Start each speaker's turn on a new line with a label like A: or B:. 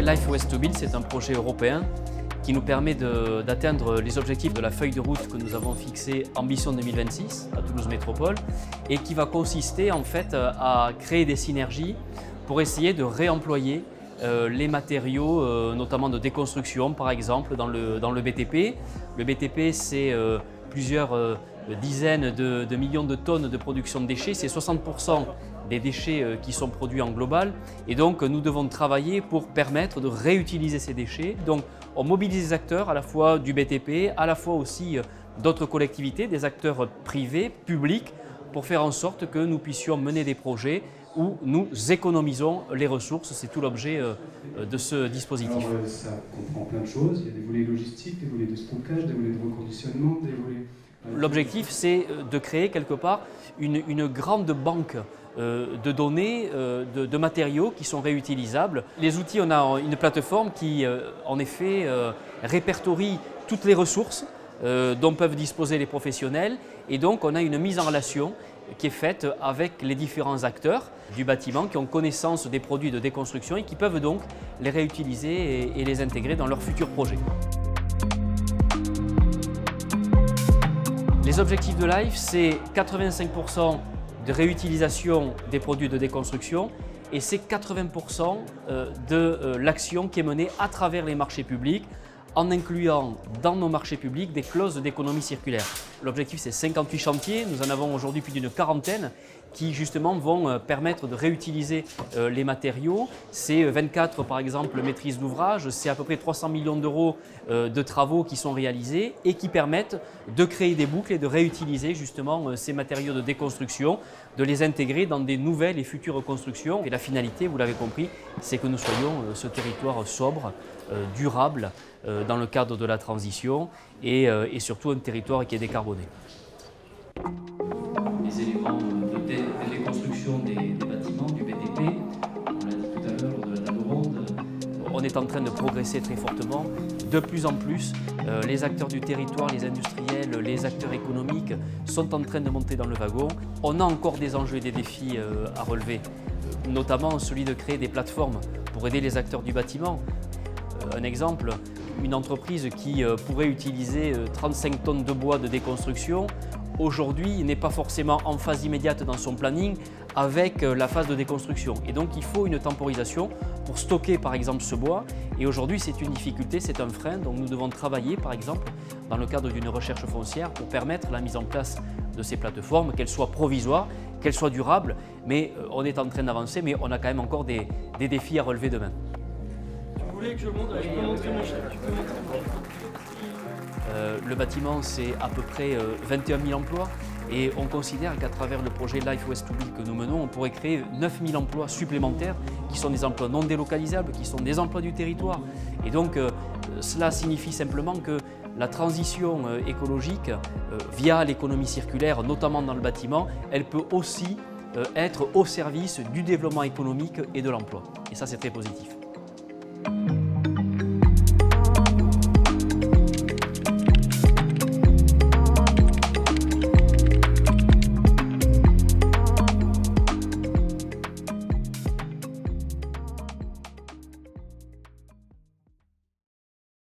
A: Life Waste to Build, c'est un projet européen qui nous permet d'atteindre les objectifs de la feuille de route que nous avons fixée Ambition 2026 à Toulouse Métropole et qui va consister en fait à créer des synergies pour essayer de réemployer les matériaux, notamment de déconstruction par exemple dans le BTP. Le BTP c'est plusieurs dizaines de millions de tonnes de production de déchets, c'est 60% des déchets qui sont produits en global et donc nous devons travailler pour permettre de réutiliser ces déchets. Donc on mobilise les acteurs à la fois du BTP, à la fois aussi d'autres collectivités, des acteurs privés, publics, pour faire en sorte que nous puissions mener des projets où nous économisons les ressources. C'est tout l'objet de ce dispositif.
B: Alors, ça comprend plein de choses, il y a des volets logistiques, des volets de stockage, des volets de reconditionnement, des volets...
A: L'objectif, c'est de créer quelque part une grande banque de données, de matériaux qui sont réutilisables. Les outils, on a une plateforme qui, en effet, répertorie toutes les ressources dont peuvent disposer les professionnels. Et donc, on a une mise en relation qui est faite avec les différents acteurs du bâtiment qui ont connaissance des produits de déconstruction et qui peuvent donc les réutiliser et les intégrer dans leurs futurs projets. Les objectifs de Life, c'est 85% de réutilisation des produits de déconstruction et c'est 80% de l'action qui est menée à travers les marchés publics en incluant dans nos marchés publics des clauses d'économie circulaire. L'objectif, c'est 58 chantiers, nous en avons aujourd'hui plus d'une quarantaine qui justement vont permettre de réutiliser les matériaux. C'est 24 par exemple maîtrises d'ouvrage, c'est à peu près 300 millions d'euros de travaux qui sont réalisés et qui permettent de créer des boucles et de réutiliser justement ces matériaux de déconstruction, de les intégrer dans des nouvelles et futures constructions. Et la finalité, vous l'avez compris, c'est que nous soyons ce territoire sobre, durable dans le cadre de la transition et surtout un territoire qui est décarboné. Les éléments de déconstruction des bâtiments, du BTP, on l'a dit tout à l'heure lors de la table ronde, on est en train de progresser très fortement. De plus en plus, les acteurs du territoire, les industriels, les acteurs économiques sont en train de monter dans le wagon. On a encore des enjeux et des défis à relever, notamment celui de créer des plateformes pour aider les acteurs du bâtiment. Un exemple, une entreprise qui pourrait utiliser 35 tonnes de bois de déconstruction, aujourd'hui n'est pas forcément en phase immédiate dans son planning avec la phase de déconstruction. Et donc il faut une temporisation pour stocker par exemple ce bois. Et aujourd'hui c'est une difficulté, c'est un frein. Donc nous devons travailler par exemple dans le cadre d'une recherche foncière pour permettre la mise en place de ces plateformes, qu'elles soient provisoires, qu'elles soient durables. Mais on est en train d'avancer, mais on a quand même encore des défis à relever demain.
C: Vous voulez que je montre? Je peux montrer mon chef.
A: Le bâtiment, c'est à peu près 21 000 emplois et on considère qu'à travers le projet Life Waste to Build que nous menons, on pourrait créer 9 000 emplois supplémentaires qui sont des emplois non délocalisables, qui sont des emplois du territoire. Et donc, cela signifie simplement que la transition écologique, via l'économie circulaire, notamment dans le bâtiment, elle peut aussi être au service du développement économique et de l'emploi. Et ça, c'est très positif.